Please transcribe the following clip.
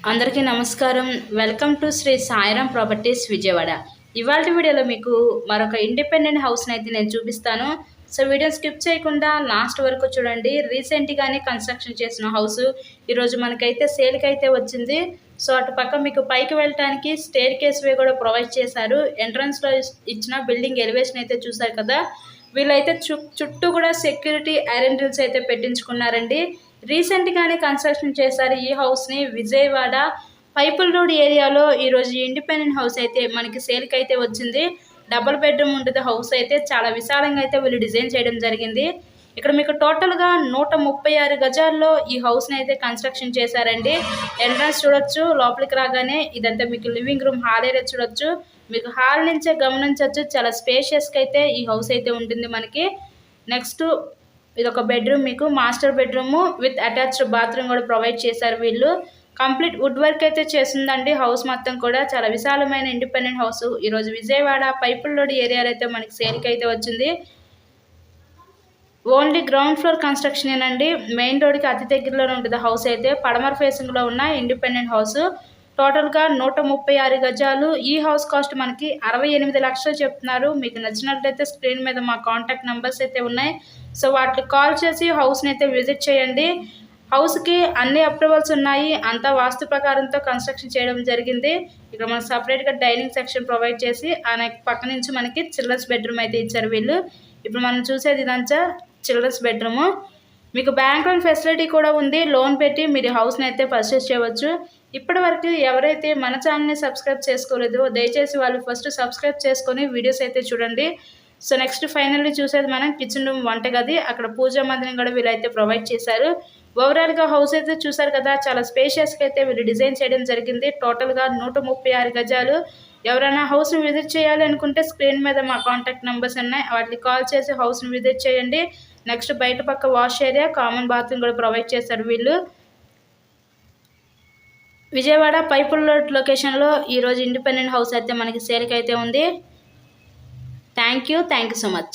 అందరికీ నమస్కారం. Welcome to Shri Sairam properties Vijayawada. ఇవాల్టి వీడియోలో మీకు మరొక ఇండిపెండెంట్ హౌస్ని అయితే నేను చూపిస్తాను. సో వీడియో స్కిప్ చేయకుండా లాస్ట్ వరకు చూడండి. రీసెంట్గానే కన్స్ట్రక్షన్ చేసిన హౌస్ ఈరోజు మనకైతే సేల్కి అయితే వచ్చింది. సో అటు పక్క మీకు పైకి వెళ్ళటానికి స్టేర్ కేస్ వే కూడా ప్రొవైడ్ చేశారు. ఎంట్రన్స్లో ఇచ్చిన బిల్డింగ్ ఎలివేషన్ అయితే చూసారు కదా. వీళ్ళైతే చుట్టూ కూడా సెక్యూరిటీ ఐరన్ డ్రిల్స్ అయితే పెట్టించుకున్నారండి. రీసెంట్గానే కన్స్ట్రక్షన్ చేశారు ఈ హౌస్ని. విజయవాడ పైపుల్ రోడ్ ఏరియాలో ఈరోజు ఇండిపెండెంట్ హౌస్ అయితే మనకి సేల్కి అయితే వచ్చింది. డబుల్ బెడ్రూమ్ ఉంటుంది హౌస్ అయితే. చాలా విశాలంగా అయితే వీళ్ళు డిజైన్ చేయడం జరిగింది. ఇక్కడ మీకు టోటల్గా 136 గజాల్లో ఈ హౌస్ని అయితే కన్స్ట్రక్షన్ చేశారండి. ఎంట్రన్స్ చూడొచ్చు. లోపలికి రాగానే ఇదంతా మీకు లివింగ్ రూమ్ హాల్ ఏరియా చూడొచ్చు. మీకు హాల్ నుంచే గమనించవచ్చు చాలా స్పేషియస్గా అయితే ఈ హౌస్ అయితే ఉంటుంది మనకి. నెక్స్ట్ ఇది ఒక బెడ్రూమ్, మీకు master bedroom with attached bathroom కూడా ప్రొవైడ్ చేశారు వీళ్ళు. కంప్లీట్ వుడ్ వర్క్ అయితే చేసిందండి హౌస్ మొత్తం కూడా. చాలా విశాలమైన ఇండిపెండెంట్ హౌస్ ఈరోజు విజయవాడ పైపుల్ రోడ్ ఏరియాలో అయితే మనకి సేల్కి అయితే వచ్చింది. ఓన్లీ గ్రౌండ్ ఫ్లోర్ కన్స్ట్రక్షన్ ఏనండి. మెయిన్ రోడ్కి అతి దగ్గరలోనే ఉంటుంది హౌస్ అయితే. పడమర ఫేసింగ్లో ఉన్న ఇండిపెండెంట్ హౌస్. టోటల్గా 136 గజాలు. ఈ హౌస్ కాస్ట్ మనకి 68 లక్షలు చెప్తున్నారు. మీకు నచ్చినట్లయితే స్క్రీన్ మీద మా కాంటాక్ట్ నెంబర్స్ అయితే ఉన్నాయి. సో వాటికి కాల్ చేసి హౌస్ని అయితే విజిట్ చేయండి. హౌస్కి అన్ని అప్రూవల్స్ ఉన్నాయి. అంతా వాస్తు ప్రకారంతో కన్స్ట్రక్షన్ చేయడం జరిగింది. ఇక్కడ మనకు సపరేట్గా డైనింగ్ సెక్షన్ ప్రొవైడ్ చేసి పక్క నుంచి మనకి చిల్డ్రన్స్ బెడ్రూమ్ అయితే ఇచ్చారు వీళ్ళు. ఇప్పుడు మనం చూసేది ఇదంతా చిల్డ్రన్స్ బెడ్రూము. మీకు బ్యాంక్ లోన్ ఫెసిలిటీ కూడా ఉంది. లోన్ పెట్టి మీరు హౌస్ని అయితే పర్చేస్ చేయవచ్చు. ఇప్పటి వరకు ఎవరైతే మన ఛానల్ని సబ్స్క్రైబ్ చేసుకోలేదో దయచేసి వాళ్ళు ఫస్ట్ సబ్స్క్రైబ్ చేసుకొని వీడియోస్ అయితే చూడండి. సో నెక్స్ట్ ఫైనల్లీ చూసేది మనం కిచెన్ రూమ్, వంటగది, అక్కడ పూజా మందిరం కూడా వీళ్ళైతే ప్రొవైడ్ చేశారు. ఓవరాల్గా హౌస్ అయితే చూసారు కదా, చాలా స్పేషియస్గా అయితే వీళ్ళు డిజైన్ చేయడం జరిగింది. టోటల్గా 136 గజాలు. ఎవరైనా హౌస్ని విజిట్ చేయాలి అనుకుంటే స్క్రీన్ మీద మా కాంటాక్ట్ నెంబర్స్ ఉన్నాయి. వాటికి కాల్ చేసి హౌస్ని విజిట్ చేయండి. నెక్స్ట్ బయట పక్క వాష్ ఏరియా, కామన్ బాత్రూమ్ కూడా ప్రొవైడ్ చేశారు వీళ్ళు. విజయవాడ పైపుల్ రోడ్ లొకేషన్లో ఈరోజు ఇండిపెండెంట్ హౌస్ అయితే మనకి సేల్కి అయితే ఉంది. Thank you so much.